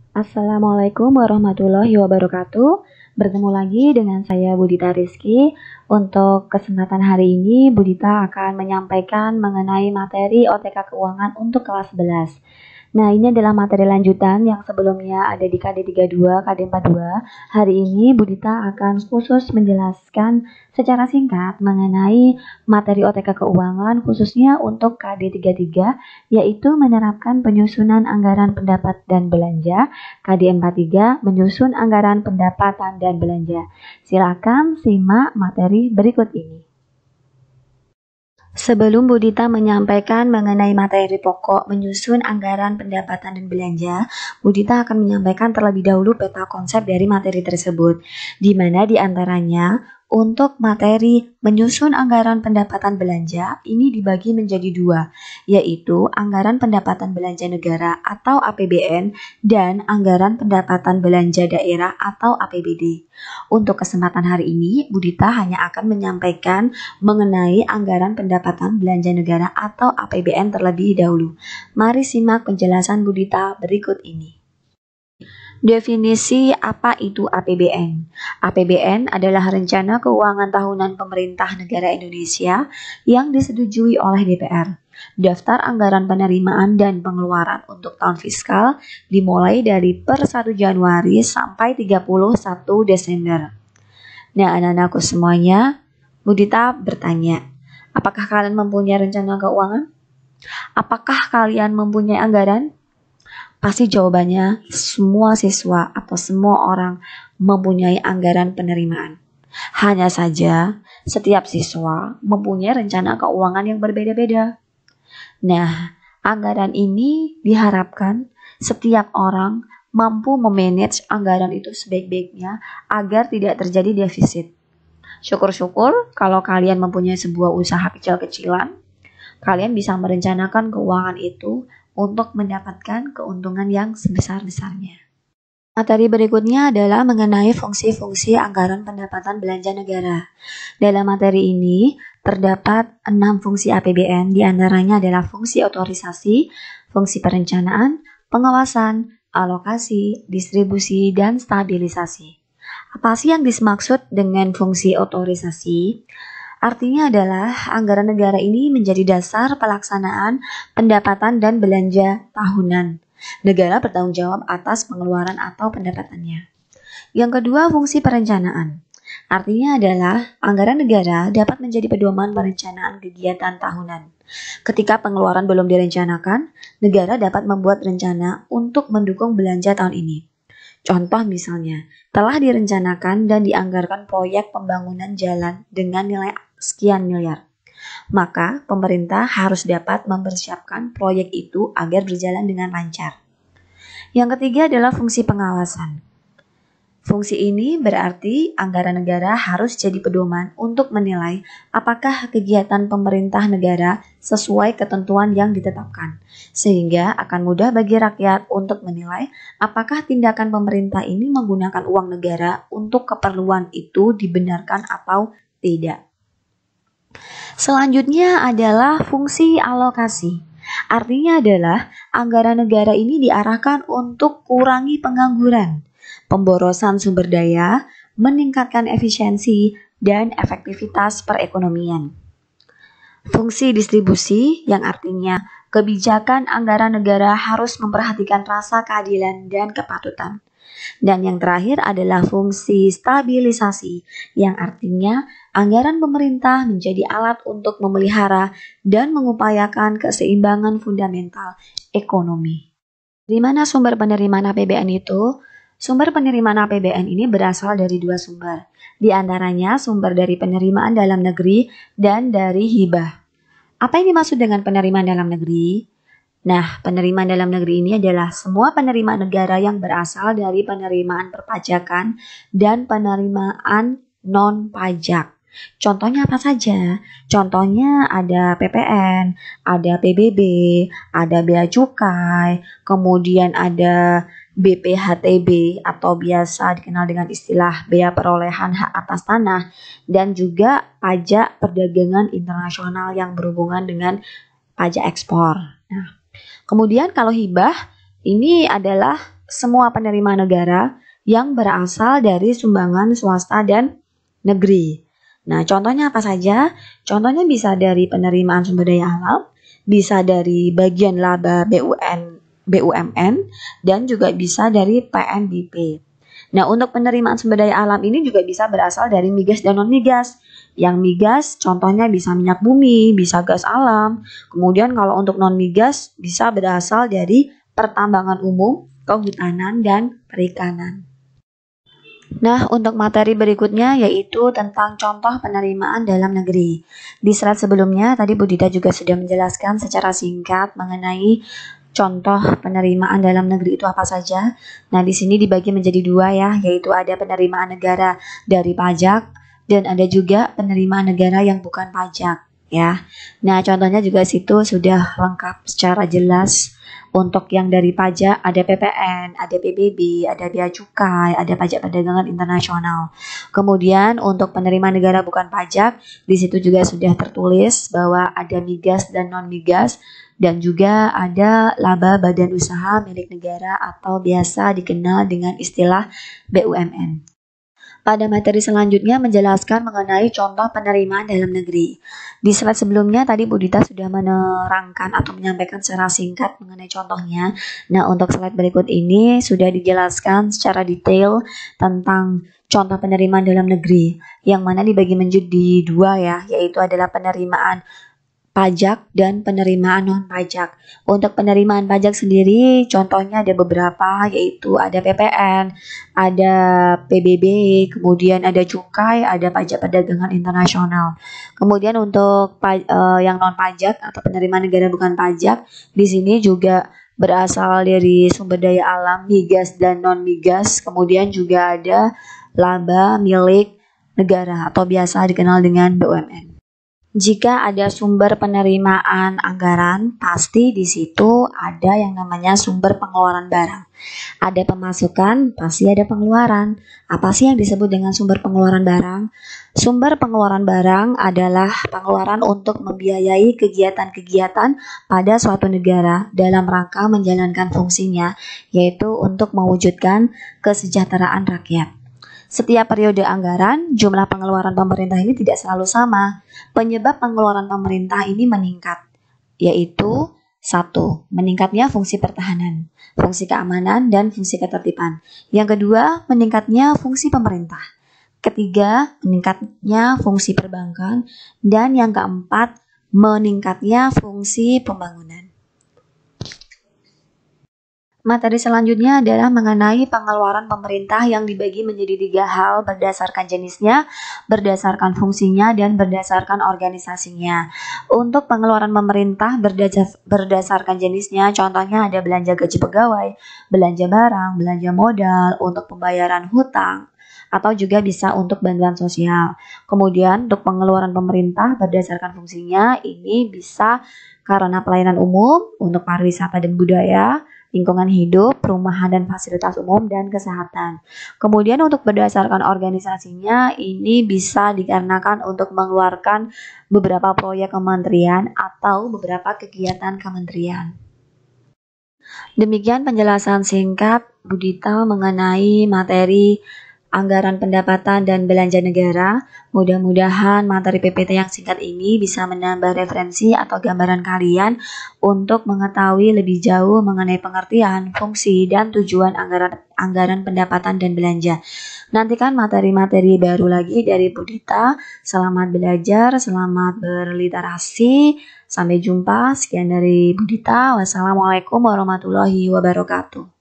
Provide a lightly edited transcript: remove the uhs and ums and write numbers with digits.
Assalamualaikum warahmatullahi wabarakatuh. Bertemu lagi dengan saya Budita Rizky. Untuk kesempatan hari ini, Budita akan menyampaikan mengenai materi OTK Keuangan untuk kelas 11. Nah, ini adalah materi lanjutan yang sebelumnya ada di KD 32, KD 42. Hari ini Budita akan khusus menjelaskan secara singkat mengenai materi OTK Keuangan khususnya untuk KD 33, yaitu menerapkan penyusunan anggaran pendapat dan belanja. KD 43 menyusun anggaran pendapatan dan belanja. Silakan simak materi berikut ini. Sebelum Budita menyampaikan mengenai materi pokok menyusun anggaran pendapatan dan belanja, Budita akan menyampaikan terlebih dahulu peta konsep dari materi tersebut, di mana di antaranya untuk materi menyusun anggaran pendapatan belanja ini dibagi menjadi dua, yaitu anggaran pendapatan belanja negara atau APBN dan anggaran pendapatan belanja daerah atau APBD. Untuk kesempatan hari ini, Budita hanya akan menyampaikan mengenai anggaran pendapatan belanja negara atau APBN terlebih dahulu. Mari simak penjelasan Budita berikut ini. Definisi apa itu APBN? APBN adalah Rencana Keuangan Tahunan Pemerintah Negara Indonesia yang disetujui oleh DPR. Daftar anggaran penerimaan dan pengeluaran untuk tahun fiskal dimulai dari per 1 Januari sampai 31 Desember. Nah, anak-anakku semuanya, Budita bertanya, apakah kalian mempunyai rencana keuangan? Apakah kalian mempunyai anggaran? Pasti jawabannya semua siswa atau semua orang mempunyai anggaran penerimaan. Hanya saja setiap siswa mempunyai rencana keuangan yang berbeda-beda. Nah, anggaran ini diharapkan setiap orang mampu memanage anggaran itu sebaik-baiknya agar tidak terjadi defisit. Syukur-syukur kalau kalian mempunyai sebuah usaha kecil-kecilan, kalian bisa merencanakan keuangan itu untuk mendapatkan keuntungan yang sebesar-besarnya. Materi berikutnya adalah mengenai fungsi-fungsi anggaran pendapatan belanja negara. Dalam materi ini terdapat 6 fungsi APBN, diantaranya adalah fungsi otorisasi, fungsi perencanaan, pengawasan, alokasi, distribusi, dan stabilisasi. Apa sih yang dimaksud dengan fungsi otorisasi? Artinya adalah anggaran negara ini menjadi dasar pelaksanaan pendapatan dan belanja tahunan. Negara bertanggung jawab atas pengeluaran atau pendapatannya. Yang kedua, fungsi perencanaan. Artinya adalah anggaran negara dapat menjadi pedoman perencanaan kegiatan tahunan. Ketika pengeluaran belum direncanakan, negara dapat membuat rencana untuk mendukung belanja tahun ini. Contoh misalnya, telah direncanakan dan dianggarkan proyek pembangunan jalan dengan nilai sekian miliar. Maka pemerintah harus dapat mempersiapkan proyek itu agar berjalan dengan lancar. Yang ketiga adalah fungsi pengawasan. Fungsi ini berarti anggaran negara harus jadi pedoman untuk menilai apakah kegiatan pemerintah negara sesuai ketentuan yang ditetapkan, sehingga akan mudah bagi rakyat untuk menilai apakah tindakan pemerintah ini menggunakan uang negara untuk keperluan itu dibenarkan atau tidak. Selanjutnya adalah fungsi alokasi. Artinya adalah anggaran negara ini diarahkan untuk kurangi pengangguran, pemborosan sumber daya, meningkatkan efisiensi, dan efektivitas perekonomian. Fungsi distribusi yang artinya kebijakan anggaran negara harus memperhatikan rasa keadilan dan kepatutan. Dan yang terakhir adalah fungsi stabilisasi yang artinya anggaran pemerintah menjadi alat untuk memelihara dan mengupayakan keseimbangan fundamental ekonomi. Di mana sumber penerimaan APBN itu? Sumber penerimaan APBN ini berasal dari dua sumber. Di antaranya sumber dari penerimaan dalam negeri dan dari hibah. Apa yang dimaksud dengan penerimaan dalam negeri? Nah, penerimaan dalam negeri ini adalah semua penerimaan negara yang berasal dari penerimaan perpajakan dan penerimaan non-pajak. Contohnya apa saja? Contohnya ada PPN, ada PBB, ada bea cukai, kemudian ada BPHTB atau biasa dikenal dengan istilah bea perolehan hak atas tanah, dan juga pajak perdagangan internasional yang berhubungan dengan pajak ekspor. Nah, kemudian kalau hibah Ini adalah semua penerimaan negara yang berasal dari sumbangan swasta dan negeri. Nah, contohnya apa saja? Contohnya bisa dari penerimaan sumber daya alam, bisa dari bagian laba BUMN, dan juga bisa dari PNBP. Nah, untuk penerimaan sumber daya alam ini juga bisa berasal dari migas dan non-migas. Yang migas contohnya bisa minyak bumi, bisa gas alam. Kemudian kalau untuk non-migas bisa berasal dari pertambangan umum, kehutanan, dan perikanan. Nah, untuk materi berikutnya yaitu tentang contoh penerimaan dalam negeri. Di slide sebelumnya, tadi Bu Dita juga sudah menjelaskan secara singkat mengenai contoh penerimaan dalam negeri itu apa saja. Nah, di sini dibagi menjadi dua ya, yaitu ada penerimaan negara dari pajak dan ada juga penerimaan negara yang bukan pajak ya. Nah, contohnya juga situ sudah lengkap secara jelas. Untuk yang dari pajak ada PPN, ada PBB, ada bea cukai, ada pajak perdagangan internasional. Kemudian untuk penerimaan negara bukan pajak, di situ juga sudah tertulis bahwa ada migas dan non-migas dan juga ada laba badan usaha milik negara atau biasa dikenal dengan istilah BUMN. Pada materi selanjutnya menjelaskan mengenai contoh penerimaan dalam negeri. Di slide sebelumnya tadi Bu Dita sudah menerangkan atau menyampaikan secara singkat mengenai contohnya. Nah, untuk slide berikut ini sudah dijelaskan secara detail tentang contoh penerimaan dalam negeri, yang mana dibagi menjadi dua ya, yaitu adalah penerimaan pajak dan penerimaan non-pajak. Untuk penerimaan pajak sendiri contohnya ada beberapa, yaitu ada PPN, ada PBB, kemudian ada cukai, ada pajak perdagangan internasional. Kemudian untuk yang non-pajak atau penerimaan negara bukan pajak, di sini juga berasal dari sumber daya alam, migas dan non-migas. Kemudian juga ada laba milik negara atau biasa dikenal dengan BUMN. Jika ada sumber penerimaan anggaran, pasti di situ ada yang namanya sumber pengeluaran barang. Ada pemasukan, pasti ada pengeluaran. Apa sih yang disebut dengan sumber pengeluaran barang? Sumber pengeluaran barang adalah pengeluaran untuk membiayai kegiatan-kegiatan pada suatu negara dalam rangka menjalankan fungsinya, yaitu untuk mewujudkan kesejahteraan rakyat. Setiap periode anggaran, jumlah pengeluaran pemerintah ini tidak selalu sama. Penyebab pengeluaran pemerintah ini meningkat, yaitu 1. Meningkatnya fungsi pertahanan, fungsi keamanan, dan fungsi ketertiban. Yang kedua, meningkatnya fungsi pemerintah. Ketiga, meningkatnya fungsi perbankan. Dan yang keempat, meningkatnya fungsi pembangunan. Materi selanjutnya adalah mengenai pengeluaran pemerintah yang dibagi menjadi 3 hal berdasarkan jenisnya, berdasarkan fungsinya, dan berdasarkan organisasinya. Untuk pengeluaran pemerintah berdasarkan jenisnya, contohnya ada belanja gaji pegawai, belanja barang, belanja modal, untuk pembayaran hutang, atau juga bisa untuk bantuan sosial. Kemudian untuk pengeluaran pemerintah berdasarkan fungsinya, ini bisa karena pelayanan umum, untuk pariwisata dan budaya, lingkungan hidup, perumahan dan fasilitas umum, dan kesehatan. Kemudian untuk berdasarkan organisasinya, ini bisa dikarenakan untuk mengeluarkan beberapa proyek kementerian atau beberapa kegiatan kementerian. Demikian penjelasan singkat Bu Dita mengenai materi anggaran pendapatan dan belanja negara. Mudah-mudahan materi PPT yang singkat ini bisa menambah referensi atau gambaran kalian untuk mengetahui lebih jauh mengenai pengertian, fungsi, dan tujuan anggaran pendapatan dan belanja. Nantikan materi-materi baru lagi dari Bu Dita. Selamat belajar, selamat berliterasi. Sampai jumpa. Sekian dari Bu Dita. Wassalamualaikum warahmatullahi wabarakatuh.